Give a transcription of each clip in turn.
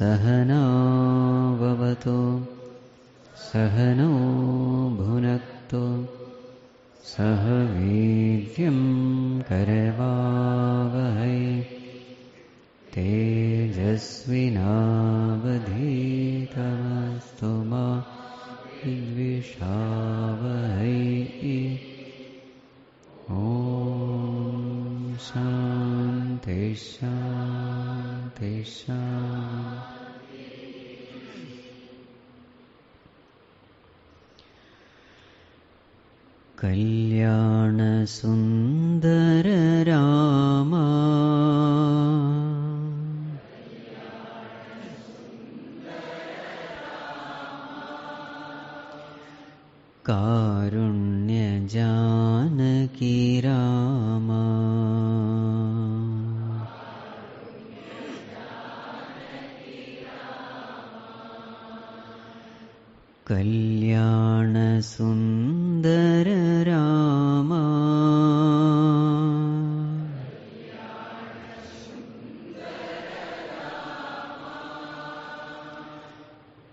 सहना भवतु सहनौ भुनक्तु सह वीर्यं करवावहै तेजस्विनावधीतमस्तु मा विद्विषावहै। ॐ शान्ति शान्ति शान्ति। कल्याण सुंदर रामा कारुण्य जानकी रामा कल्याण सुंदर रामा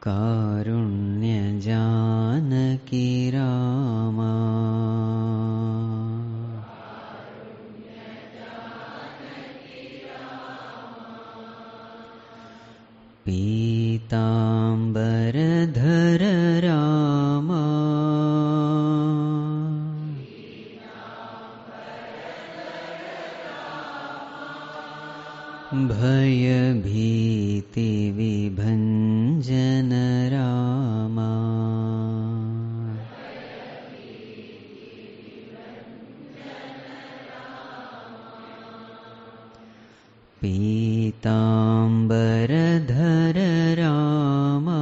कारुण्य जानकी रामा पीतांबरधर रामा भयभीति विभञ्जन रामा पीतांबरधर रामा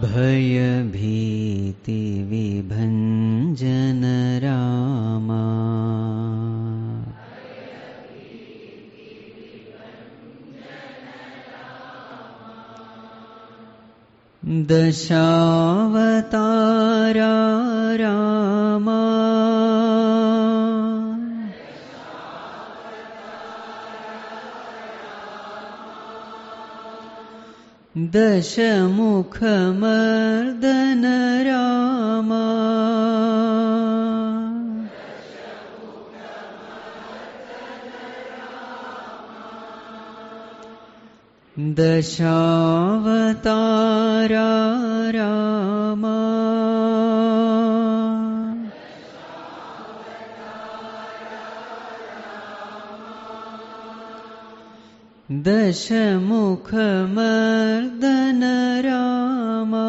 भयभीति विभञ्जन रामा दशावतारा रामा दशमुखमर्दन रामा दशावतारा रामा दशमुखमर्दन रामा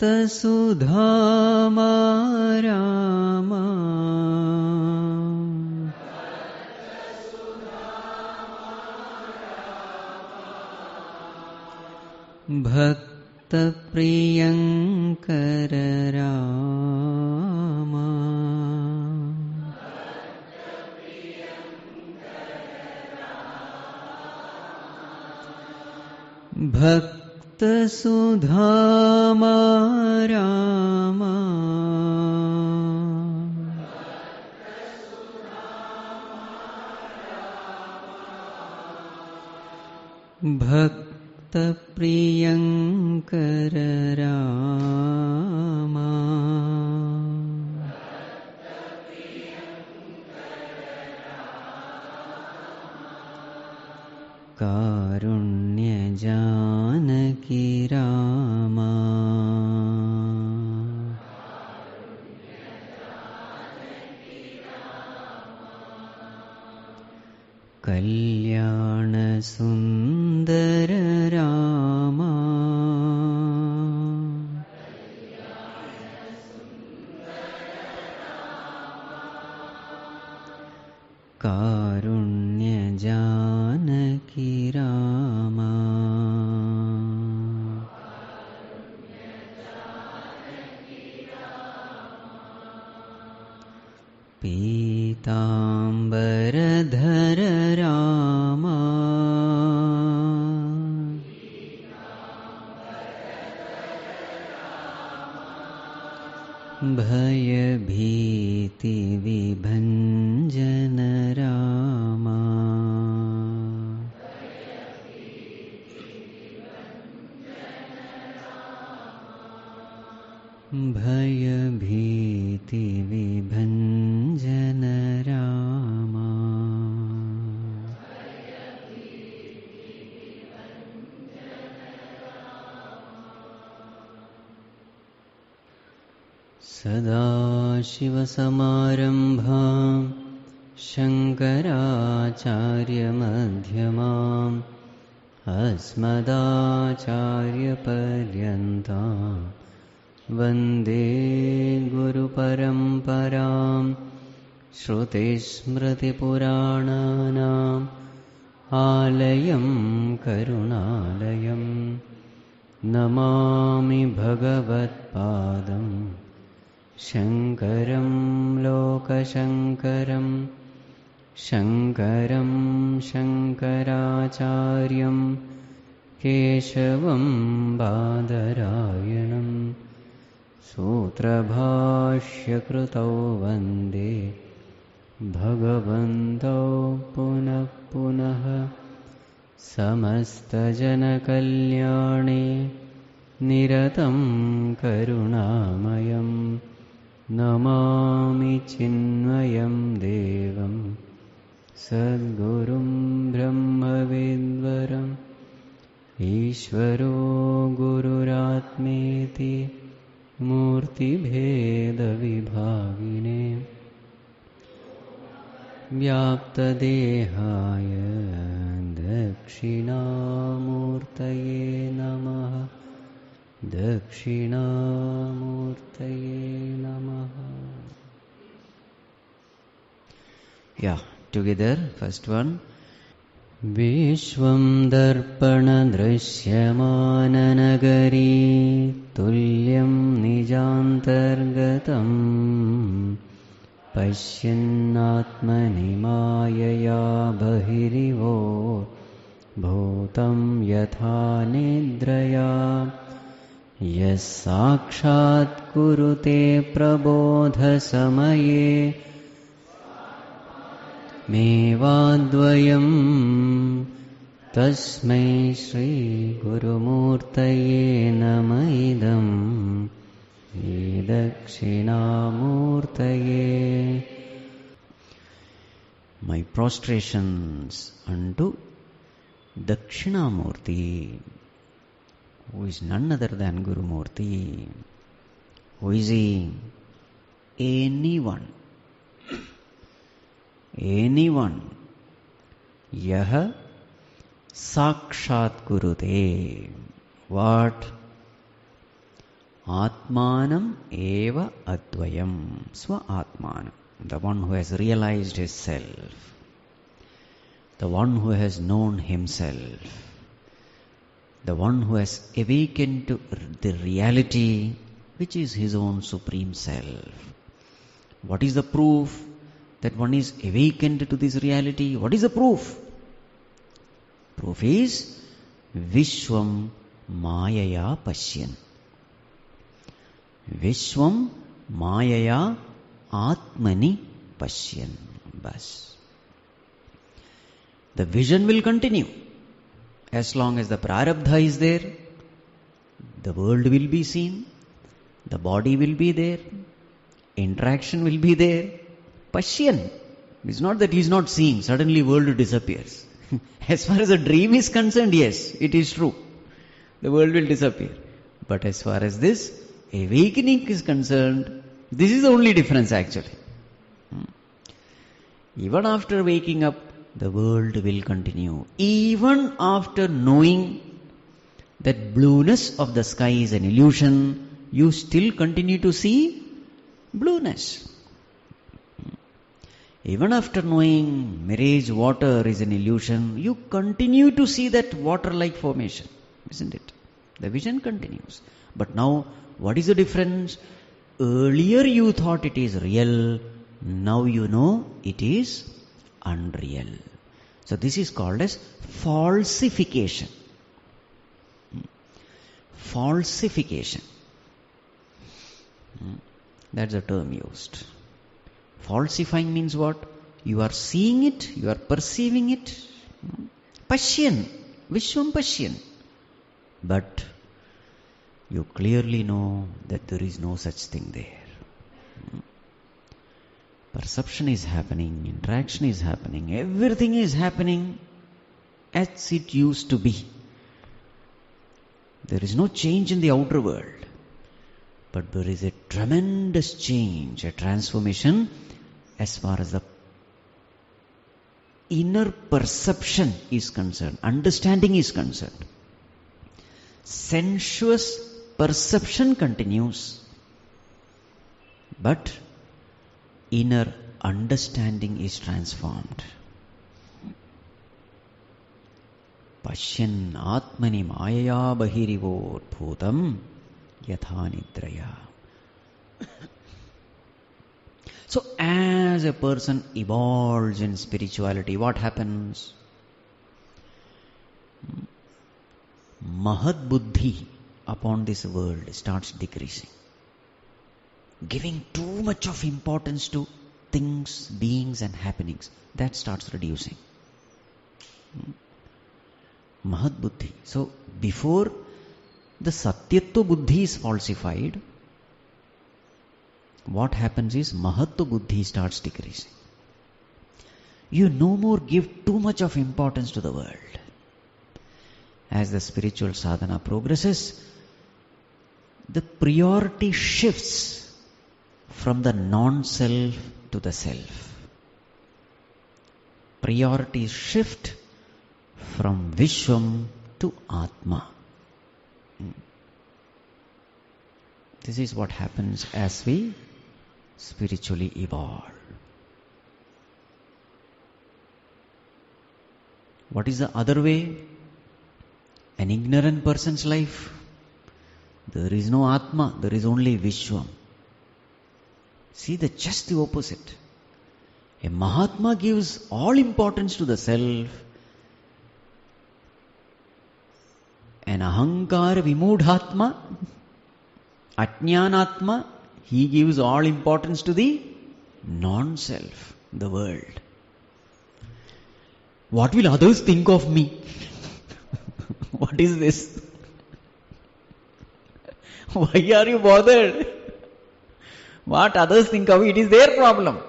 भक्तसुधामा रामा भक्तप्रियङ्कर रामा भक्तसुधामा रामा भक्तप्रियङ्कर रामा कारुण्य जानकी रामा कल्याण सुंदर रामा कारुण्य जानकी रामा पीतांबरधर रामा भयभीतिविभञ्जन रामा भयभीतिविभञ्जन रामा सदाशिवसमारम्भां शङ्कराचार्यमध्यमाम् अस्मदाचार्यपर्यन्तां वन्दे गुरुपरम्परां श्रुतिस्मृतिपुराणानाम् आलयं करुणालयं नमामि भगवत्पादं शङ्करं लोकशङ्करं शङ्करं शङ्कराचार्यं केशवं बादरायणं सूत्रभाष्यकृतौ वन्दे भगवन्तौ पुनः पुनः समस्तजनकल्याणे निरतं करुणामयं नमामि चिन्मयं देवं सद्गुरुं ब्रह्मविद्वरम् ईश्वरो गुरुरात्मेति मूर्तिभेदविभागिने व्याप्तदेहाय दक्षिणामूर्तये नमः दक्षिणामूर्तये नमः. Yeah, together, first one. विश्वं दर्पणदृश्यमाननगरी तुल्यं निजान्तर्गतम् पश्यन्नात्मनि मायया बहिरिवो भूतं यथा निद्रया यः साक्षात् कुरुते प्रबोधसमये मेवाद्वयम् तस्मै श्रीगुरुमूर्तये नमः इदम् दक्षिणामूर्तये. My prostrations unto Dakshinamurti, who is none other than Gurumūrti. Who is he? Anyone. Anyone. Yah sakshat kurute. What? Atmanam eva advayam. Swa Atmanam. The one who has realized his self. The one who has known himself. The one who has awakened to the reality which is his own supreme self. What is the proof that one is awakened to this reality? What is the proof? Proof is vishvam mayaya pashyan. Vishvam mayaya Ātmani pashyan. Bas. The vision will continue. As long as the prarabdha is there, the world will be seen, the body will be there, interaction will be there. Pashyan. It's not that he is not seeing, suddenly world disappears. As far as the dream is concerned, yes, it is true. The world will disappear. But as far as this awakening is concerned, this is the only difference actually. Even after waking up, the world will continue. Even after knowing that blueness of the sky is an illusion, you still continue to see blueness. Even after knowing mirage water is an illusion, you continue to see that water-like formation, isn't it? The vision continues. But now, what is the difference? Earlier you thought it is real, now you know it is unreal. So this is called as falsification. Falsification. That's a term used. falsifying means what? You are seeing it, you are perceiving it. Pashyan, vishvam pashyan. But you clearly know that there is no such thing there. Perception is happening, interaction is happening, everything is happening as it used to be. There is no change in the outer world, but there is a tremendous change, a transformation as far as the inner perception is concerned, understanding is concerned. Sensuous perception continues, but inner understanding is transformed. Pashyan Ātmani Mayaya Bahirivot Bhutam Yatha Nidraya. So as a person evolves in spirituality, what happens? Mahat buddhi upon this world starts decreasing. Giving too much of importance to things, beings and happenings, that starts reducing. Mahat buddhi. So before the satyatva buddhi is falsified, what happens is mahatva buddhi starts decreasing. You no more give too much of importance to the world. As the spiritual sadhana progresses, the priority shifts from the non-self to the self. Priorities shift from vishvam to Ātmā. This is what happens as we spiritually evolve. What is the other way? An ignorant person's life, there is no Ātmā, there is only vishvam. See, just the opposite. A Mahatma gives all importance to the self. An Ahankara Vimudhatma, Ajñānatma, he gives all importance to the non-self, the world. What will others think of me? What is this? Why are you bothered? What others think of it is their problem.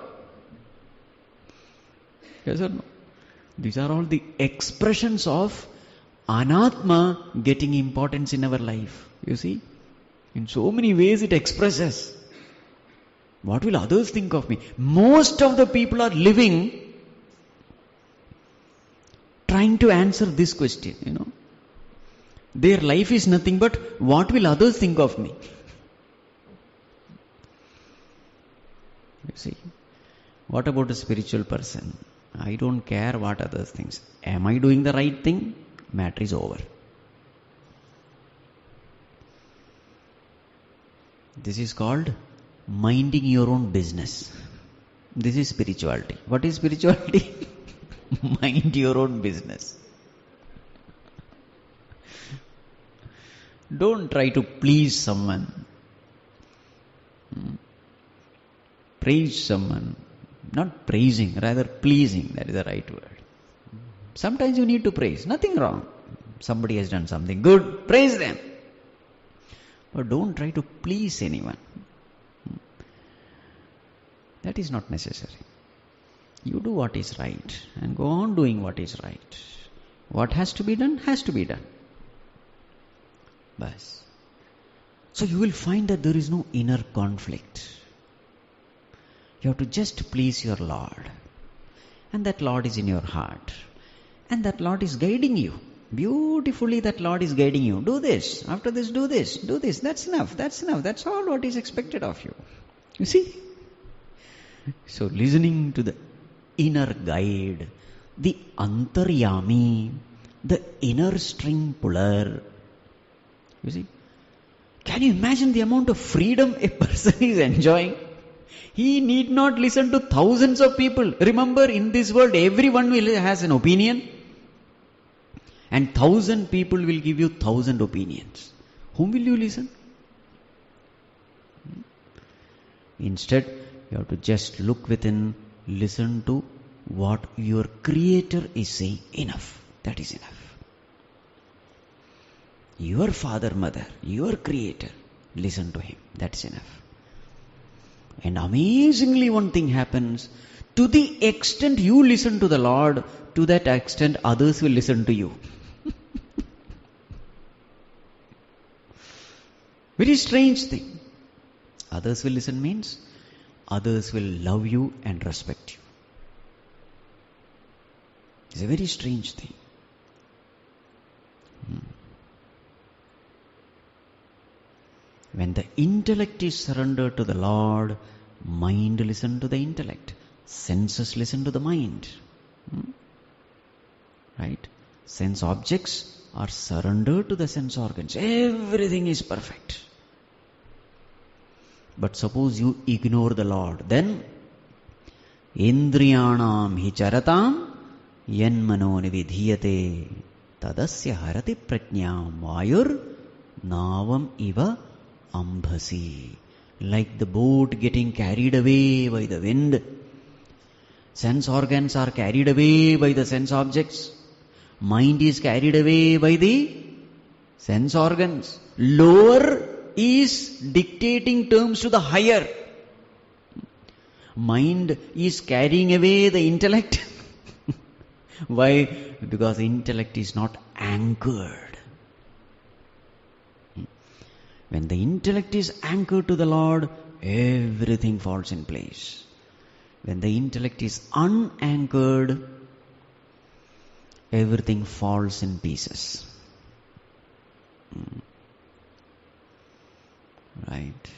Yes or no? These are all the expressions of Anatma getting importance in our life. You see? In so many ways it expresses. What will others think of me? Most of the people are living trying to answer this question, you know. Their life is nothing but what will others think of me? You see? What about a spiritual person? I don't care what others think. Am I doing the right thing? Matter is over. This is called minding your own business. This is spirituality. What is spirituality? Mind your own business. Don't try to please someone. Praise someone. Not praising, rather pleasing. That is the right word. Sometimes you need to praise. Nothing wrong. Somebody has done something good. Praise them. But don't try to please anyone. That is not necessary. You do what is right and go on doing what is right. What has to be done, has to be done. Bas. So you will find that there is no inner conflict. You have to just please your Lord. And that Lord is in your heart. And that Lord is guiding you. Beautifully that Lord is guiding you. Do this. After this, do this. Do this. That's enough. That's enough. That's all what is expected of you. You see? So listening to the inner guide, the antaryami, the inner string puller. You see? Can you imagine the amount of freedom a person is enjoying? He need not listen to thousands of people. Remember, in this world, everyone has an opinion. And 1,000 people will give you 1,000 opinions. Whom will you listen? Instead, You have to just look within, listen to what your Creator is saying. Enough. That is enough. Your father, mother, your Creator, listen to Him. That's enough. And amazingly one thing happens. To the extent you listen to the Lord, to that extent others will listen to you. Very strange thing. Others will listen means others will love you and respect you. It's a very strange thing. When the intellect is surrendered to the Lord, mind listen to the intellect. Senses listen to the mind. Right? Sense objects are surrendered to the sense organs. Everything is perfect. But suppose you ignore the Lord, then Indriyanam hi charatam yanmano nividhiyate tadasya harati prajñam vayur navam iva ambhasi. Like the boat getting carried away by the wind. Sense organs are carried away by the sense objects. Mind is carried away by the sense organs. Lower is dictating terms to the higher. Mind is carrying away the intellect. Why? Because the intellect is not anchored. When the intellect is anchored to the Lord, everything falls in place. When the intellect is unanchored, everything falls in pieces. Right.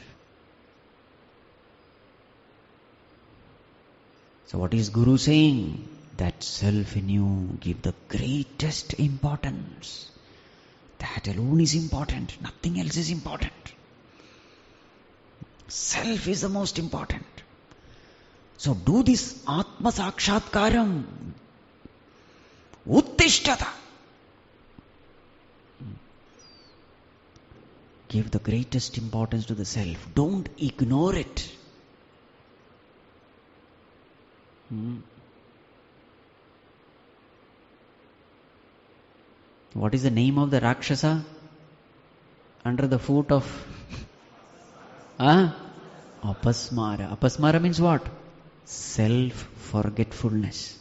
So what is Guru saying? That self in you, give the greatest importance. That alone is important. Nothing else is important. Self is the most important. So do this Ātmā Sakshatkaram. Uttishtata. Give the greatest importance to the self. Don't ignore it. What is the name of the Rakshasa under the foot of Apasmara? Apasmara means what? Self-forgetfulness.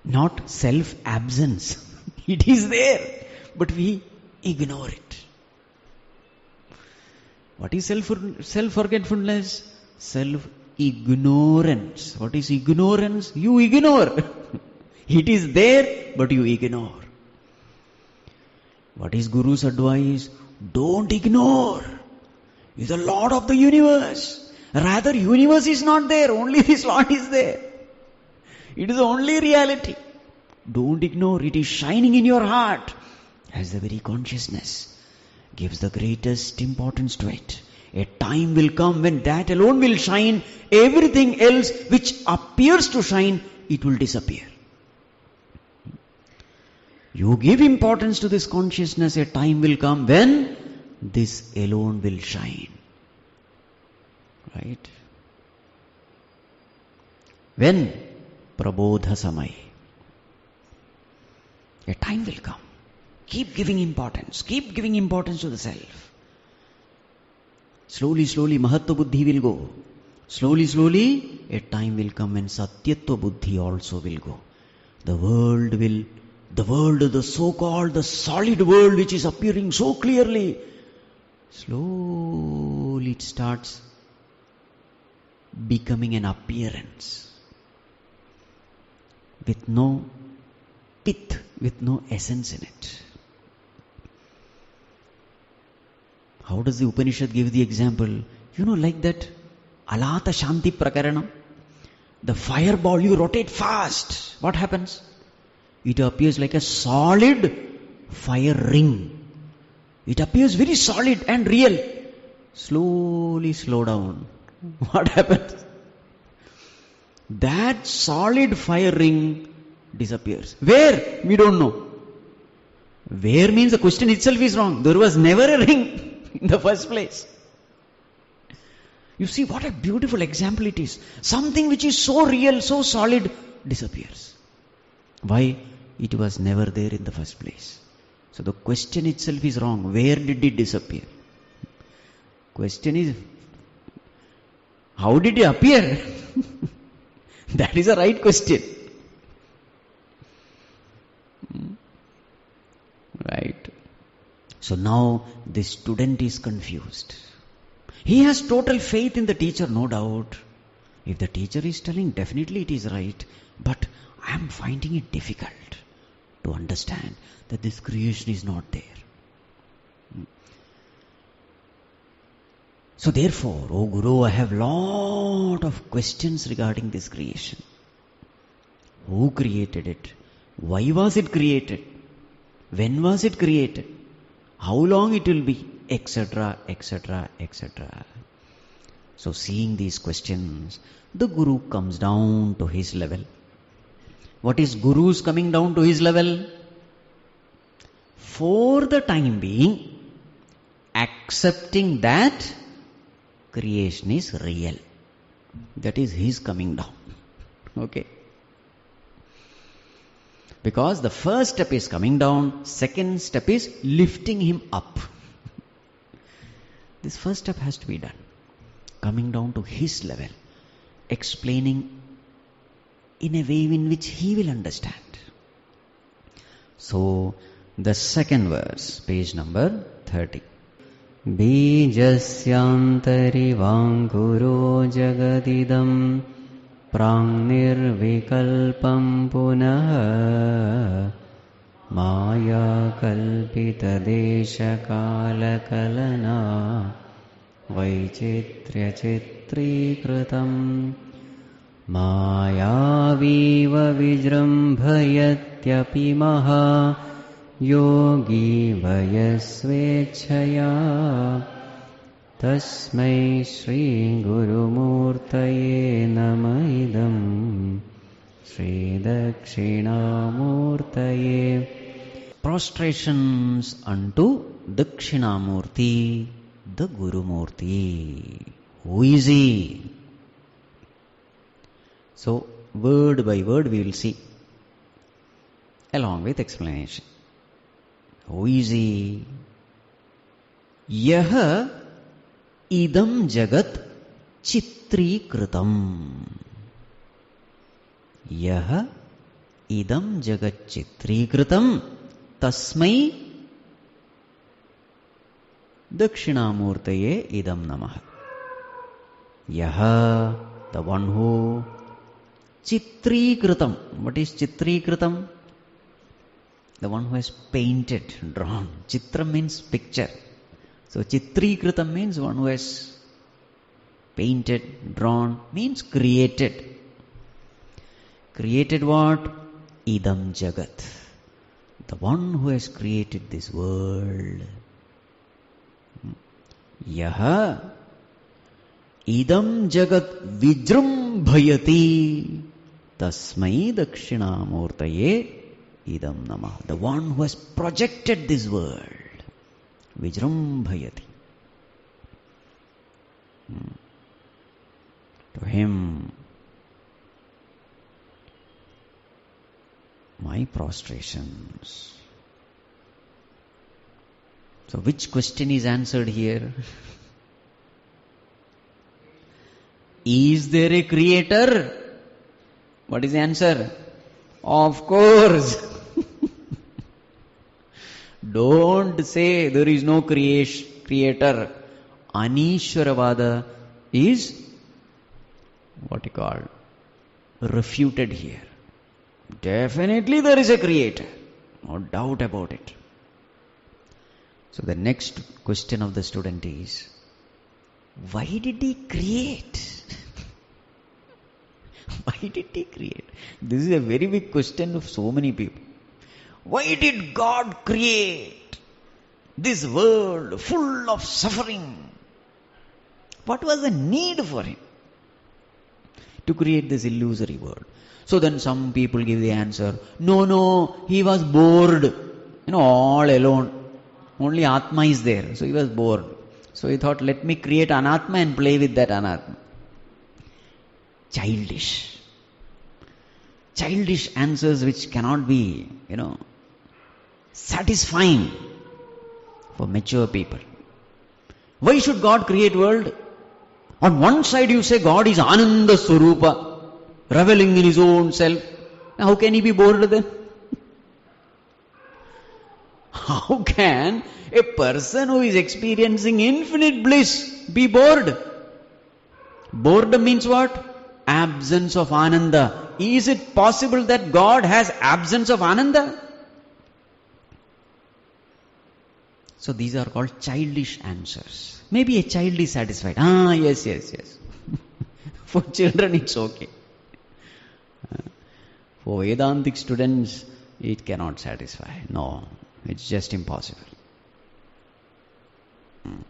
Not self-absence. It is there, but we ignore it. What is self-forgetfulness? Self-ignorance. What is ignorance? You ignore. It is there, but you ignore. What is Guru's advice? Don't ignore. He is the Lord of the universe. Rather, universe is not there. Only this Lord is there. It is the only reality. Don't ignore. It is shining in your heart as the very consciousness. Gives the greatest importance to it. A time will come when that alone will shine. Everything else which appears to shine, it will disappear. You give importance to this consciousness, a time will come when this alone will shine. Right? When? Prabodha samay. A time will come. Keep giving importance. Keep giving importance to the self. Slowly, slowly, mahatva buddhi will go. Slowly, slowly, a time will come when satyatva buddhi also will go. The world, the so-called, the solid world which is appearing so clearly, slowly it starts becoming an appearance. With no pith, with no essence in it. How does the Upanishad give the example? Like that Alata Shanti Prakaranam. The fireball, you rotate fast. What happens? It appears like a solid fire ring. It appears very solid and real. Slowly slow down. What happens? That solid fire ring disappears. Where? We don't know. Where means the question itself is wrong. There was never a ring in the first place. You see what a beautiful example it is. Something which is so real, so solid, disappears. Why? It was never there in the first place. So the question itself is wrong. Where did it disappear? Question is, how did it appear? That is a right question. Right. So now the student is confused. He has total faith in the teacher, no doubt. If the teacher is telling, definitely it is right. But I am finding it difficult to understand that this creation is not there. So therefore, O Guru, I have lot of questions regarding this creation. Who created it? Why was it created? When was it created? How long it will be? Etc., etc., etc. So seeing these questions, the Guru comes down to his level. What is Guru's coming down to his level? For the time being, accepting that creation is real. That is his coming down. Okay. Because the first step is coming down, second step is lifting him up. This first step has to be done. Coming down to his level, explaining in a way in which he will understand. So, the second verse, page number 30. Bijasyantari vanguro jagadidam prāṅnirvikalpam punaha maya kalpita desha kala kalana vaichitrya chitrikritam māyāvīva vijrambhayatyapi maha yogi vayasvechaya tasmai Shrī Gurumūrtaye namaidam Shrī Dakshināmūrtaye. Prostrations unto Dakshinamurthy, the Gurumūrti. Who is he? So, word by word we will see, along with explanation. Who is he? Yaha idam jagat chitrikritam. Yaha idam jagat chitrikritam tasmai Dakshinamurtaye idam namaha. Yaha, the one who Chitrikritam. What is Chitrikritam? The one who has painted, drawn. Chitra means picture. So Chitrikritam means one who has painted, drawn, means created. Created what? Idam Jagat. The one who has created this world. Yaha idam jagat vijrambhayati tasmai Dakshinamurtaye idam namah. The one who has projected this world. Vijrambhayati. To him, my prostrations. So which question is answered here? Is there a creator? What is the answer? Of course. Don't say there is no creator. Anishwaravada is what you call refuted here. Definitely there is a creator. No doubt about it. So the next question of the student is, why did he create? Why did he create? This is a very big question of so many people. Why did God create this world full of suffering? What was the need for him to create this illusory world? So then some people give the answer, no, he was bored, all alone. Only Ātmā is there, so he was bored. So he thought, let me create Anatma and play with that Anatma. Childish. Childish answers which cannot be, satisfying for mature people. Why should God create world? On one side you say God is Ananda Swarupa, reveling in His own self. How can He be bored then? How can a person who is experiencing infinite bliss be bored? Boredom means what? Absence of Ananda. Is it possible that God has absence of Ananda? So these are called childish answers. Maybe a child is satisfied. Yes. For children it's okay. For Vedantic students, it cannot satisfy. No, it's just impossible. And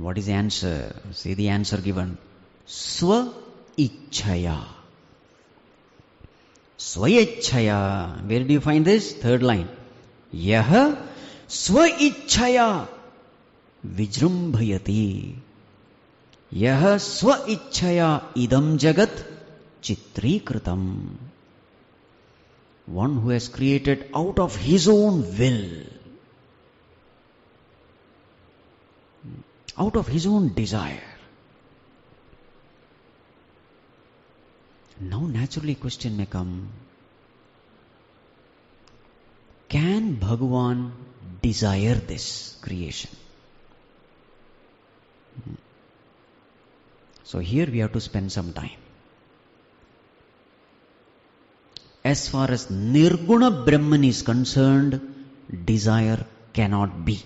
what is the answer? See the answer given. Swa Ichchaya. Swayachchaya. Where do you find this? Third line. Yaha Swa Ichchaya Vijrumbhayati. Yaha Swa Ichchaya Idam Jagat Chitrikritam. One who has created out of his own will, out of his own desire. Now naturally a question may come, can Bhagavan desire this creation? So here we have to spend some time. As far as Nirguna Brahman is concerned, desire cannot be.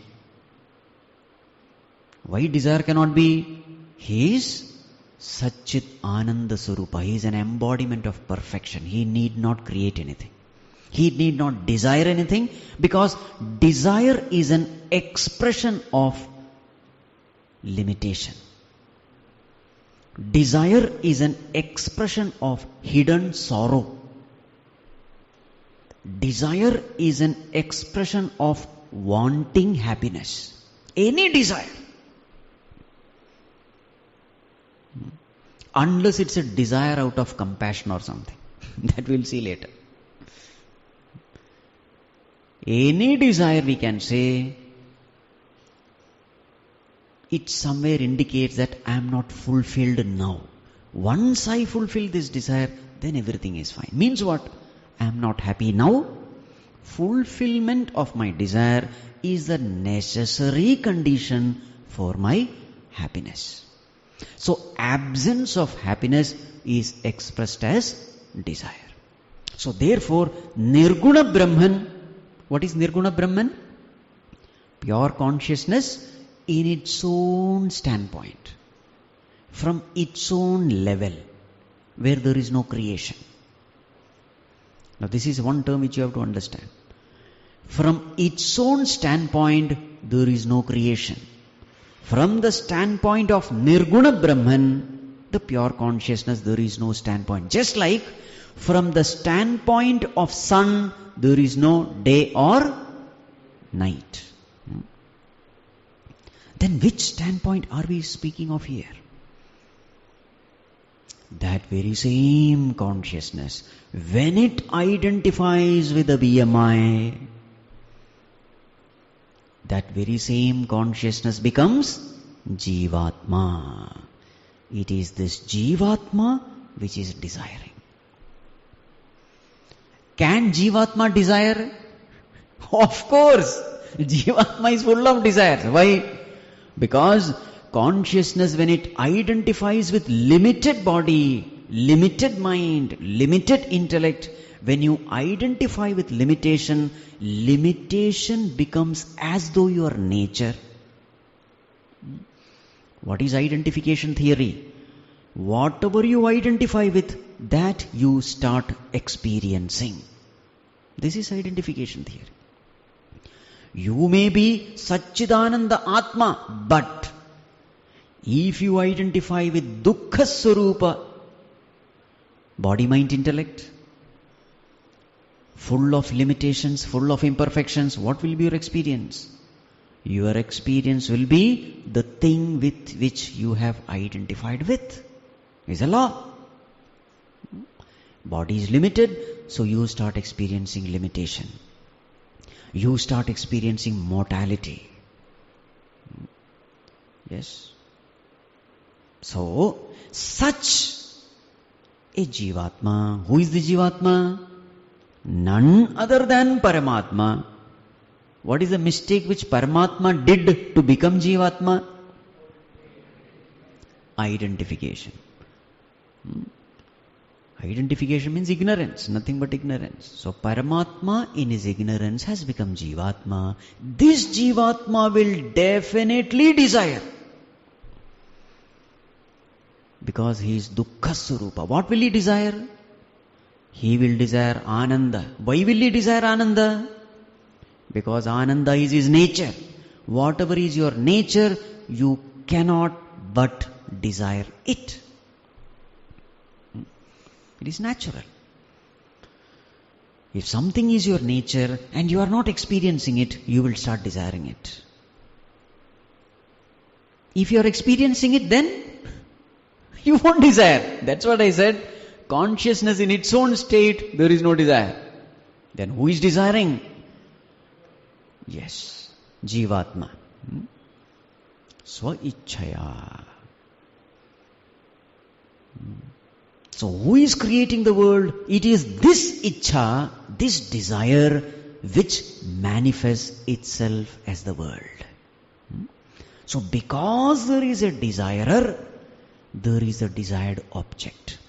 Why desire cannot be? He is Satchit Ananda Swarupa. He is an embodiment of perfection. He need not create anything. He need not desire anything, because desire is an expression of limitation. Desire is an expression of hidden sorrow. Desire is an expression of wanting happiness. Any desire. Unless it's a desire out of compassion or something. That we'll see later. Any desire we can say, it somewhere indicates that I am not fulfilled now. Once I fulfill this desire, then everything is fine. Means what? I am not happy now. Fulfillment of my desire is the necessary condition for my happiness. So absence of happiness is expressed as desire. So therefore, Nirguna Brahman, what is Nirguna Brahman? Pure consciousness in its own standpoint, from its own level, where there is no creation. Now this is one term which you have to understand. From its own standpoint, there is no creation. From the standpoint of Nirguna Brahman, the pure consciousness, there is no standpoint. Just like from the standpoint of sun, there is no day or night. Then which standpoint are we speaking of here? That very same consciousness, when it identifies with the BMI, that very same consciousness becomes Jivatma. It is this Jivatma which is desiring. Can Jivatma desire? Of course! Jivatma is full of desires. Why? Because consciousness, when it identifies with limited body, limited mind, limited intellect, when you identify with limitation, limitation becomes as though your nature. What is identification theory? Whatever you identify with, that you start experiencing. This is identification theory. You may be Satchidananda Ātmā, but if you identify with Dukkha Swarupa, body, mind, intellect, full of limitations, full of imperfections, what will be your experience? Your experience will be the thing with which you have identified with. Is a law. Body is limited, so you start experiencing limitation. You start experiencing mortality. Yes. So, such a Jivatma. Who is the Jivatma? None other than Paramatma. What is the mistake which Paramatma did to become Jivatma? Identification. Identification means ignorance, nothing but ignorance. So Paramatma in his ignorance has become Jivatma. This Jivatma will definitely desire. Because he is Dukkha Swarupa. What will he desire? He will desire Ananda. Why will he desire Ananda? Because Ananda is his nature. Whatever is your nature, you cannot but desire it. It is natural. If something is your nature and you are not experiencing it, you will start desiring it. If you are experiencing it, then you won't desire. That's what I said. Consciousness in its own state, there is no desire. Then who is desiring? Yes, Jivatma. Swa-ichchaya. So who is creating the world? It is this ichcha, this desire, which manifests itself as the world. So because there is a desirer, there is a desired object.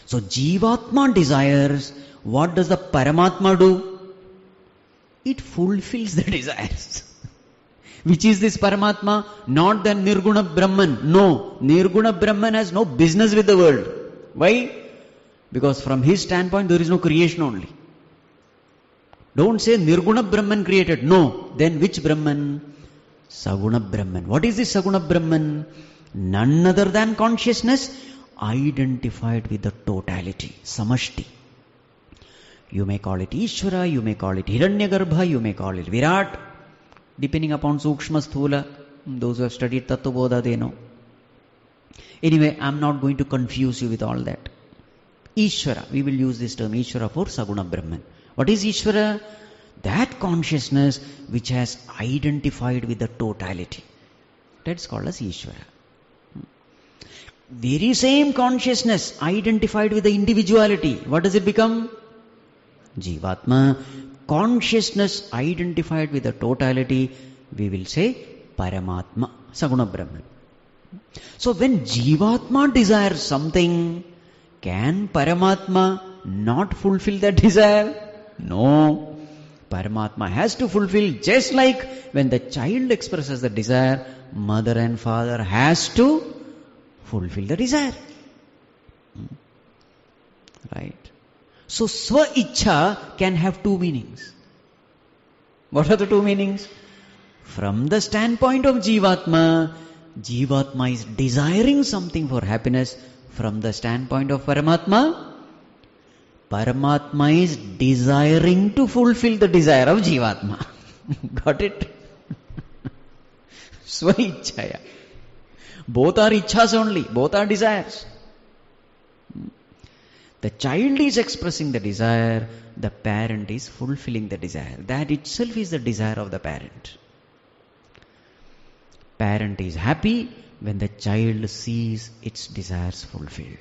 So Jivatma desires. What does the Paramatma do? It fulfills the desires. Which is this Paramatma? Not the Nirguna Brahman. No, Nirguna Brahman has no business with the world. Why? Because from his standpoint there is no creation only. Don't say Nirguna Brahman created. No. Then which Brahman? Saguna Brahman. What is this Saguna Brahman? None other than consciousness identified with the totality, samashti. You may call it Ishwara, you may call it Hiranyagarbha, you may call it Virat, depending upon Sukshma Sthula. Those who have studied Tattva Bodha, they know. Anyway, I am not going to confuse you with all that. Ishwara, we will use this term Ishwara for Saguna Brahman. What is Ishwara? That consciousness which has identified with the totality. That's called as Ishwara. Very same consciousness identified with the individuality. What does it become? Jivatma. Consciousness identified with the totality, we will say Paramatma, Saguna Brahman. So when Jivatma desires something, can Paramatma not fulfill that desire? No. Paramatma has to fulfill, just like when the child expresses the desire, mother and father has to fulfill the desire. Right. So Swa-ichcha can have two meanings. What are the two meanings? From the standpoint of Jivatma, Jivatma is desiring something for happiness. From the standpoint of Paramatma, Paramatma is desiring to fulfill the desire of Jivatma. Got it? Swa-ichchaya. Both are ichchas only. Both are desires. The child is expressing the desire. The parent is fulfilling the desire. That itself is the desire of the parent. Parent is happy when the child sees its desires fulfilled.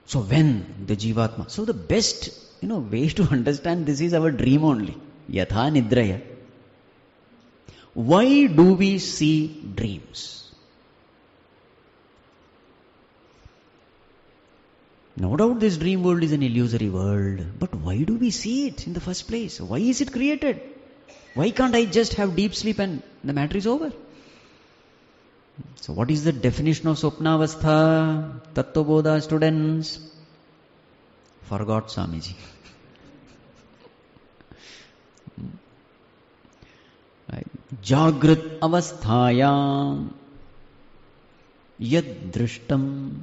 So when the Jivatma, so the best way to understand this is our dream only. Yatha nidraya. Why do we see dreams? No doubt this dream world is an illusory world, but why do we see it in the first place? Why is it created? Why can't I just have deep sleep and the matter is over? So what is the definition of Swapnavastha? Tattva Bodha students? Forgot Swamiji. Right. Jagrat avasthayam yad drishtam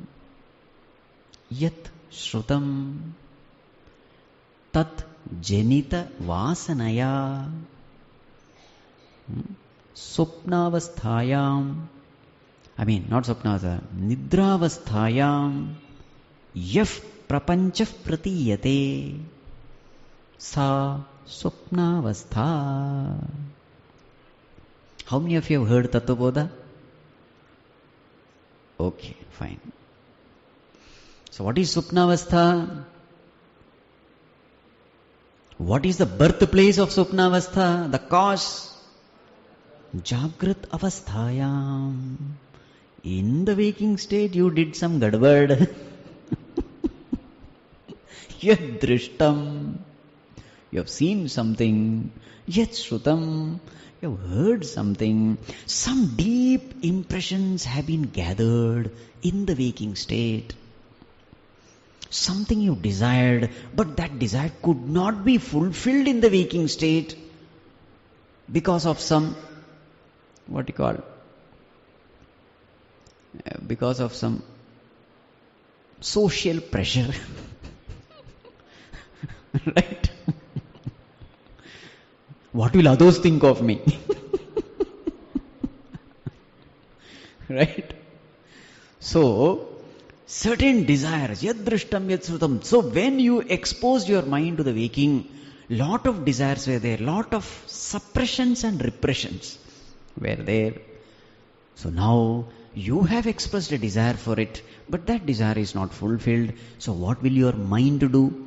yat shrutam tat janita vasanaya Swapnavasthayam, not Swapnavasthayam, Nidravasthayam, Yaf prapanchah pratiyate, Sa Swapnavastha. How many of you have heard Tattvabodha? Okay, fine. So what is Swapnavastha? What is the birthplace of Swapnavastha? The cause? Jagrat avasthayam. In the waking state you did some gadbad. Yad drishtam. You have seen something. Yad shrutam. You have heard something. Some deep impressions have been gathered in the waking state. Something you desired, but that desire could not be fulfilled in the waking state because of some, because of some social pressure. Right? What will others think of me? Right? So, certain desires, yad drishtam yad srutam. So when you exposed your mind to the waking, lot of desires were there, lot of suppressions and repressions were there. So now you have expressed a desire for it, but that desire is not fulfilled. So what will your mind do?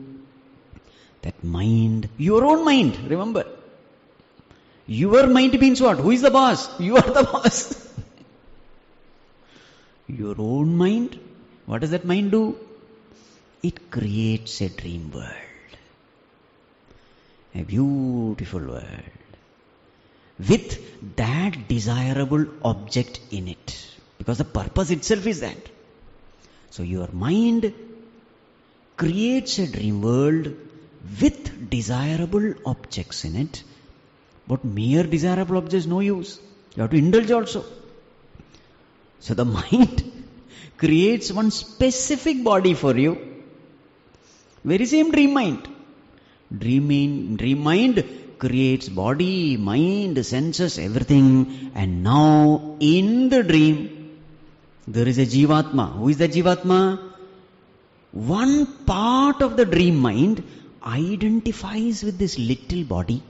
That mind, your own mind, remember. Your mind means what? Who is the boss? You are the boss. Your own mind. What does that mind do? It creates a dream world. A beautiful world. With that desirable object in it. Because the purpose itself is that. So your mind creates a dream world with desirable objects in it. But mere desirable objects no use. You have to indulge also. So the mind creates one specific body for you. Very same dream mind. Dream mind creates body, mind, senses, everything. And now in the dream, there is a Jivatma. Who is the Jivatma? One part of the dream mind identifies with this little body,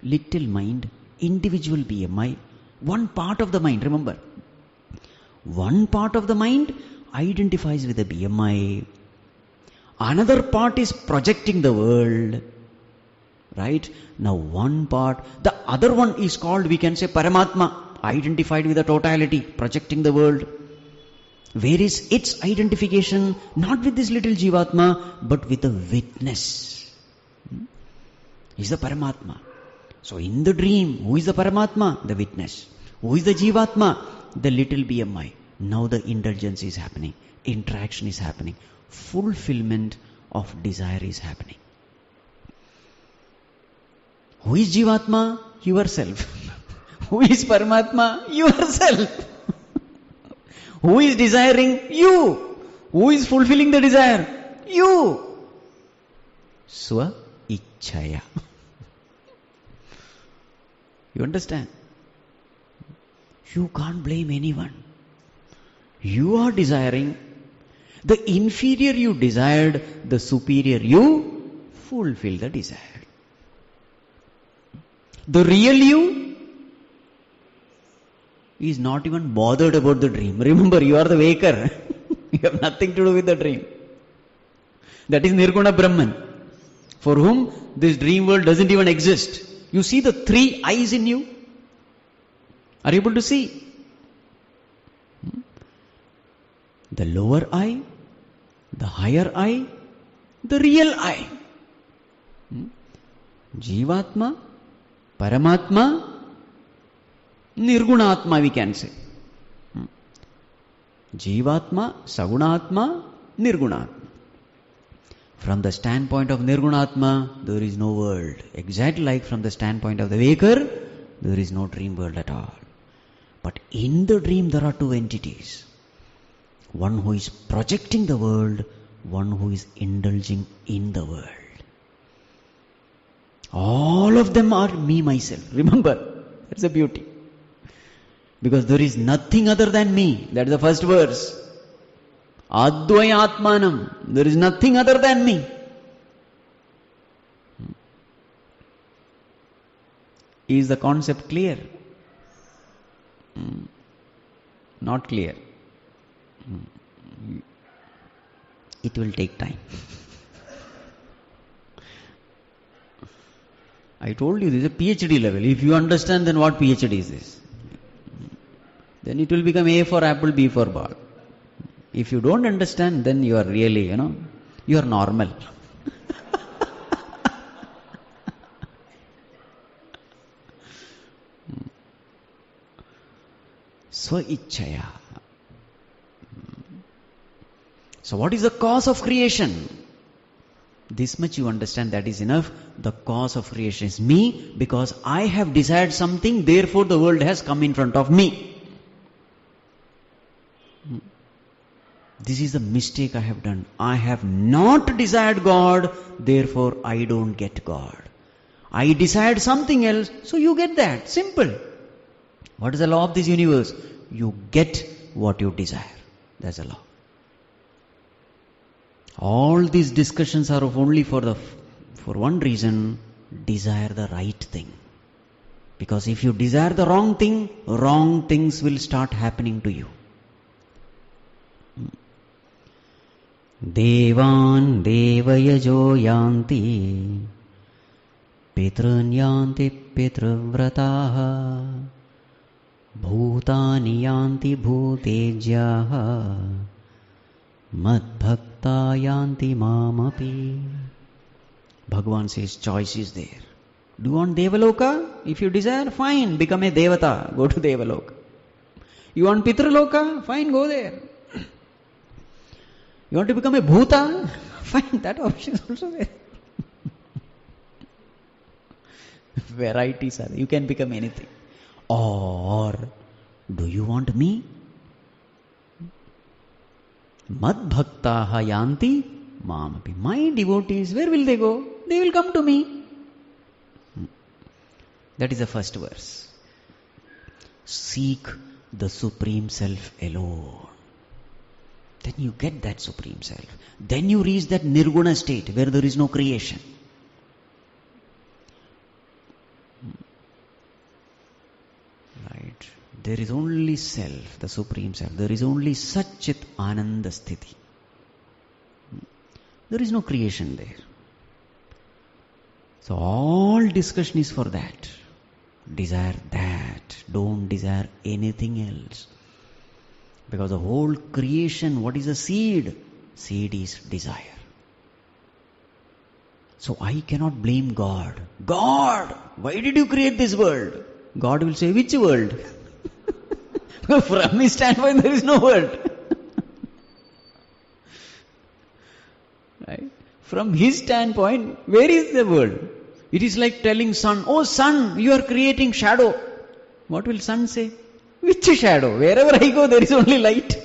little mind, individual BMI. One part of the mind, remember. One part of the mind identifies with the BMI. Another part is projecting the world. Right? Now one part, the other one is called, we can say, Paramatma, identified with the totality, projecting the world. Where is its identification? Not with this little Jivatma, but with the witness. Is the Paramatma. So in the dream, who is the Paramatma? The witness. Who is the Jivatma? The little BMI. Now the indulgence is happening. Interaction is happening. Fulfillment of desire is happening. Who is Jivatma? Yourself. Who is Paramatma? Yourself. Who is desiring? You. Who is fulfilling the desire? You. Swa Ichchaya. You understand? You can't blame anyone. You are desiring. The inferior you desired, the superior you fulfill the desire. The real you is not even bothered about the dream. Remember, you are the waker. You have nothing to do with the dream. That is Nirguna Brahman, for whom this dream world doesn't even exist. You see the three eyes in you? Are you able to see? The lower eye, the higher eye, the real eye. Jivatma, Paramatma, Nirgunatma, we can say. Jivatma, Sagunatma, Nirgunatma. From the standpoint of Nirgunatma, there is no world. Exactly like from the standpoint of the waker, there is no dream world at all. But in the dream there are two entities. One who is projecting the world, one who is indulging in the world. All of them are me, myself. Remember, That's the beauty. Because there is nothing other than me. That's the first verse. Advaita Atmanam. There is nothing other than me. Is the concept clear? Not clear. It will take time. I told you this is a PhD level. If you understand, then what PhD is this? Then it will become A for apple, B for ball. If you don't understand, then you are really, you are normal. Swa-ichchaya. So what is the cause of creation? This much you understand, that is enough. The cause of creation is me, because I have desired something, therefore the world has come in front of me. This is the mistake I have done. I have not desired God, therefore I don't get God. I desired something else, so you get that. Simple. What is the law of this universe? You get what you desire. That's the law. All these discussions are only for one reason: desire the right thing. Because if you desire the wrong thing, wrong things will start happening to you. Devan devayajo yanti pitrun yanti pitravrataha bhutani yanti bhutejyaha madbhakta yanti mamapi. Bhagavan says choice is there. Do you want Devaloka? If you desire, fine, become a Devata, go to Devaloka. You want Pitraloka? Fine, go there. You want to become a Bhuta? Fine, that option is also there. Varieties are there. You can become anything. Or, do you want me? Mad bhaktaha yanti mamapi. My devotees, where will they go? They will come to me. That is the first verse. Seek the Supreme Self alone. Then you get that Supreme Self. Then you reach that Nirguna state where there is no creation. Right. There is only Self, the Supreme Self. There is only Satchit Ananda Sthiti. There is no creation there. So all discussion is for that. Desire that. Don't desire anything else. Because the whole creation, what is a seed? Seed is desire. So I cannot blame God. God, why did you create this world? God will say, which world? From his standpoint, there is no world. Right? From his standpoint, where is the world? It is like telling sun, oh sun, you are creating shadow. What will sun say? Which shadow? Wherever I go, there is only light.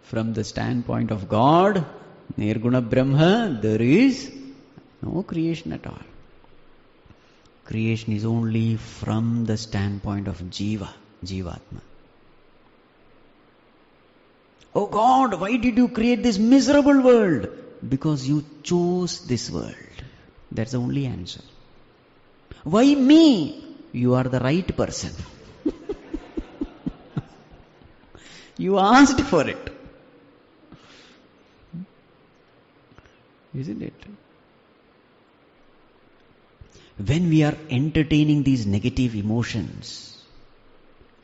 From the standpoint of God, Nirguna Brahma, there is no creation at all. Creation is only from the standpoint of Jivatma. Oh God, why did you create this miserable world? Because you chose this world. That's the only answer. Why me? You are the right person. You asked for it. Isn't it? When we are entertaining these negative emotions,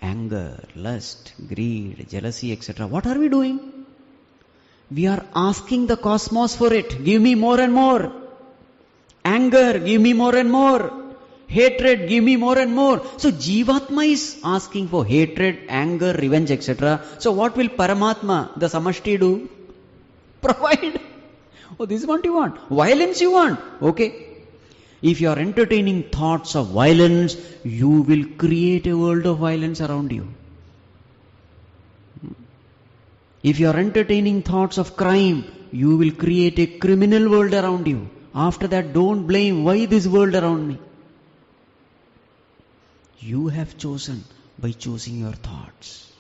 anger, lust, greed, jealousy, etc., what are we doing? We are asking the cosmos for it. Give me more and more. Anger, give me more and more. Hatred, give me more and more. So Jivatma is asking for hatred, anger, revenge, etc. So what will Paramatma, the Samashti, do? Provide. Oh, this is what you want. Violence you want. Okay. If you are entertaining thoughts of violence, you will create a world of violence around you. If you are entertaining thoughts of crime, you will create a criminal world around you. After that, don't blame why this world around me. You have chosen by choosing your thoughts.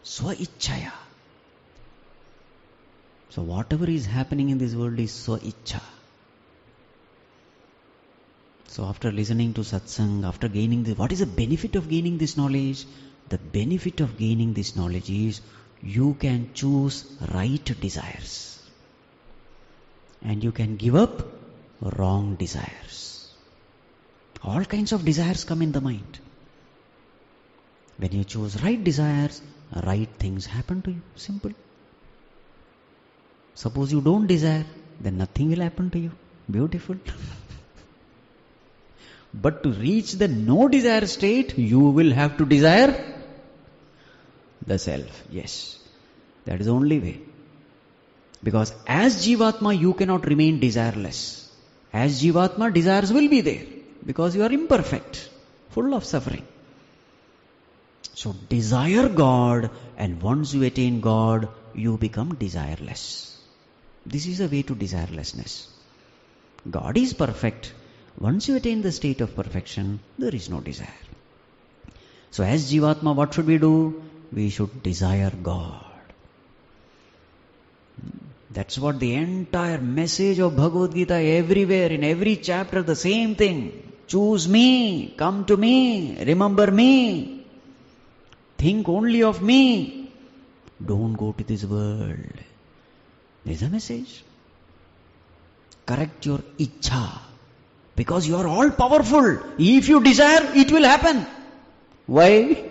Swa ichchaya. So whatever is happening in this world is swa ichcha. So after listening to satsang, after gaining this, what is the benefit of gaining this knowledge? The benefit of gaining this knowledge is you can choose right desires. And you can give up wrong desires. All kinds of desires come in the mind. When you choose right desires, right things happen to you. Simple. Suppose you don't desire, then nothing will happen to you. Beautiful. But to reach the no desire state, you will have to desire the self. Yes. That is the only way. Because as Jivatma, you cannot remain desireless. As Jivatma, desires will be there. Because you are imperfect, full of suffering. So desire God, and once you attain God, you become desireless. This is the way to desirelessness. God is perfect. Once you attain the state of perfection, there is no desire. So as Jivatma, what should we do? We should desire God. That's what the entire message of Bhagavad Gita, everywhere, in every chapter, the same thing. Choose me, come to me, remember me, think only of me. Don't go to this world. There's a message. Correct your ichcha. Because you are all powerful. If you desire, it will happen. Why?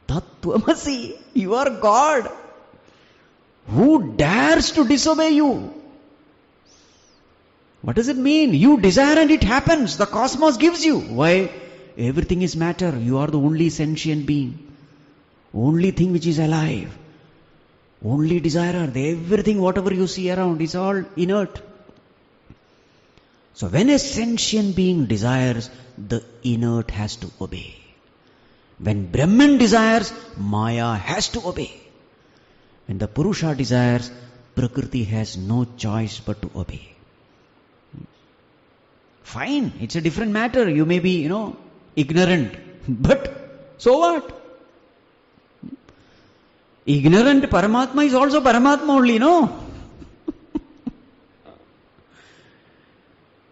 Tattvamasi. You are God. Who dares to disobey you? What does it mean? You desire and it happens. The cosmos gives you. Why? Everything is matter. You are the only sentient being. Only thing which is alive. Only desirer. Everything, whatever you see around, is all inert. So when a sentient being desires, the inert has to obey. When Brahman desires, Maya has to obey. When the Purusha desires, Prakriti has no choice but to obey. Fine, it's a different matter. You may be, ignorant. But, so what? Ignorant Paramatma is also Paramatma only, no?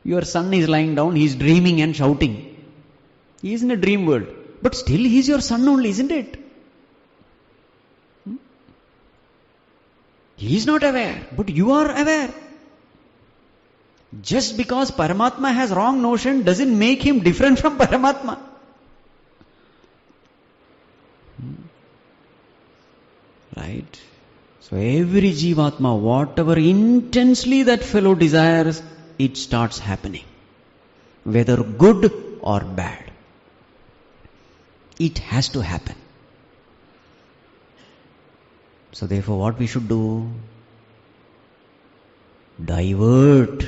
Your son is lying down, he is dreaming and shouting. He is in a dream world. But still he is your son only, isn't it? He is not aware, but you are aware. Just because Paramatma has wrong notion doesn't make him different from Paramatma. Right? So every Jivatma, whatever intensely that fellow desires, it starts happening. Whether good or bad. It has to happen. So therefore what we should do? Divert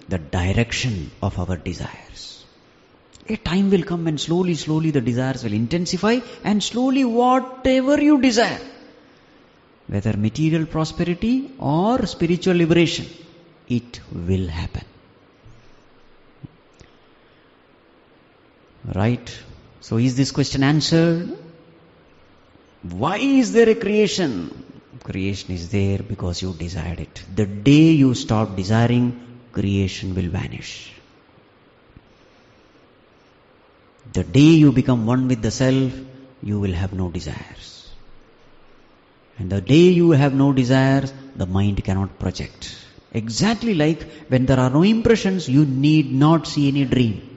the direction of our desires. A time will come when slowly the desires will intensify, and slowly whatever you desire, whether material prosperity or spiritual liberation, it will happen. Right? So is this question answered? Why is there a creation? Creation is there because you desired it. The day you stop desiring, creation will vanish. The day you become one with the self, you will have no desires. And the day you have no desires, the mind cannot project. Exactly like when there are no impressions, you need not see any dream.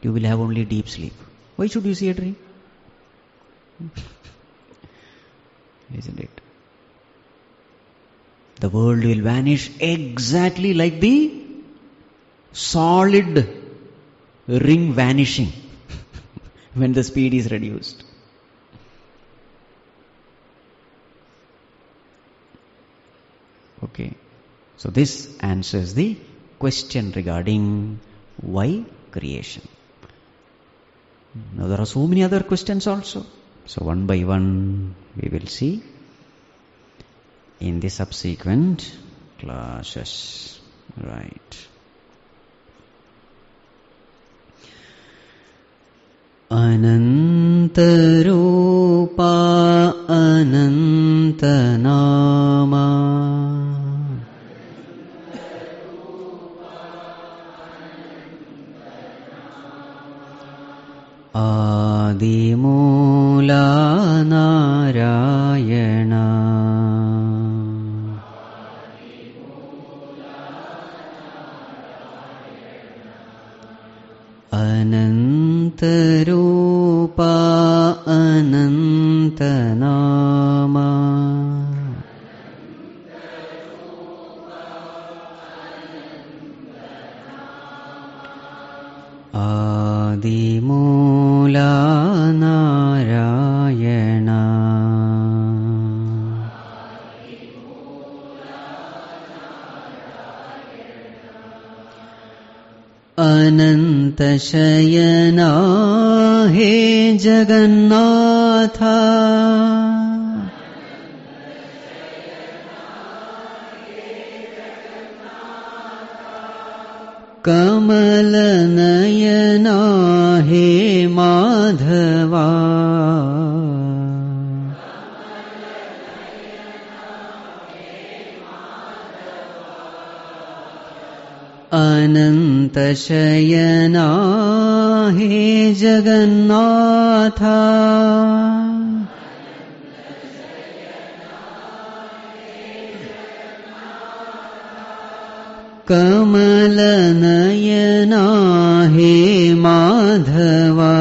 You will have only deep sleep. Why should you see a dream? Isn't it? The world will vanish exactly like the solid ring vanishing when the speed is reduced. Okay. So this answers the question regarding why creation. Now there are so many other questions also. So one by one we will see in the subsequent clashes. Right. Anantarupa Anantanama Adimula Narayana Anantarupa Anantanama Adimula Narayana Anantashayana He Jagannatha Kamalanayana He Madhava Anantashayana He Jagannatha Kamalanayana He Madhava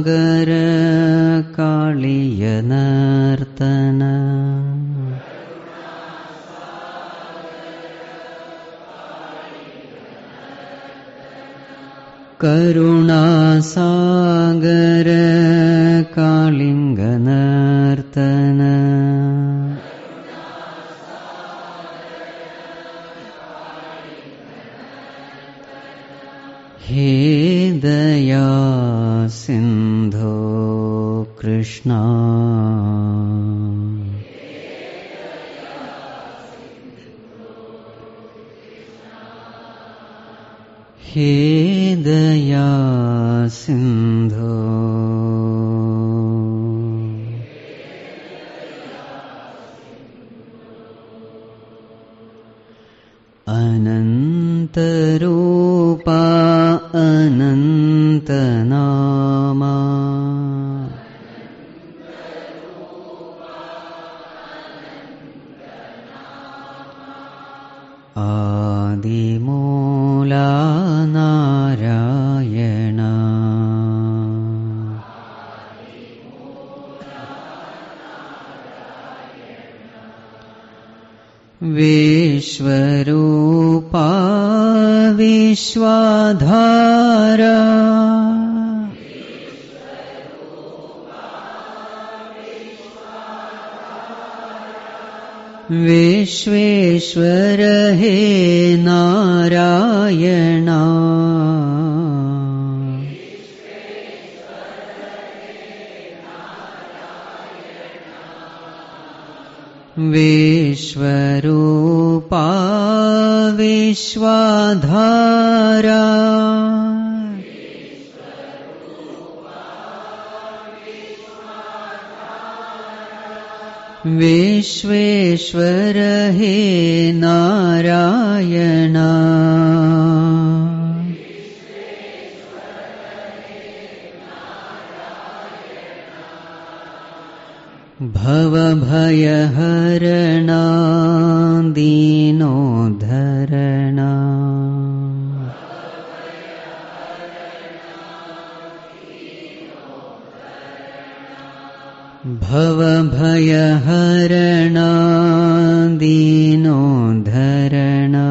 Karunasagara Kaliyanartana Karunasagara Kalinganartana He Daya Sindhu Krishna He Daya Sindhu Anantarupa Anantanama Adimula Narayana Vishvarupa Vishwadhara Vishveshwara He Narayana Vishvarupa Vishwadhara Vishveshwara He Narayana Bhavabhayaharana Dinodharana Bhavabhayaharana Dinodharana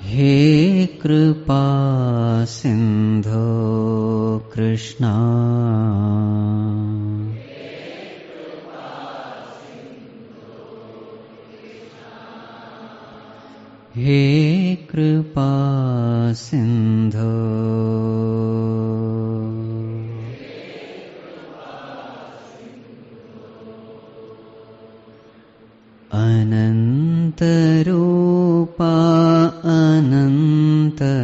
He Kripa Sindhu Krishna हे कृपा सिन्धो अनन्तरूपा अनन्तनामा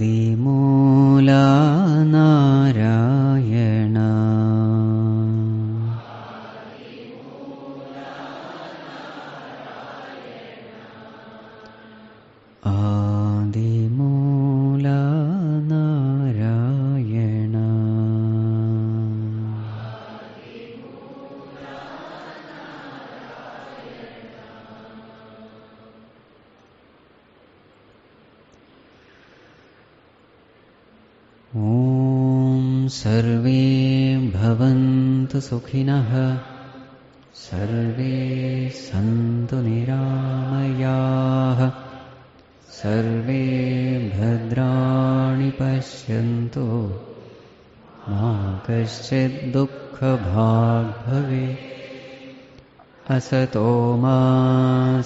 आदिमूला नारायण आदिमूला नारायण ॐ सर्वे भवन्तु सुखिनः सर्वे सन्तु निरामयाः सर्वे भद्राणि पश्यन्तु मा कश्चित् दुःखभाग् भवेत् असतो मा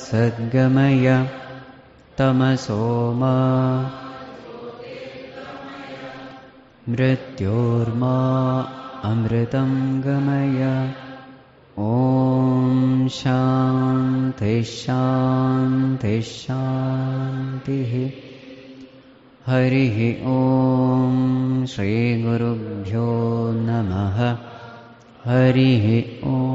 सद्गमय तमसो मा मृत्योर्मा अमृतं गमय ॐ शान्ति शान्ति शान्तिः हरिः ॐ श्रीगुरुभ्यो नमः हरिः ॐ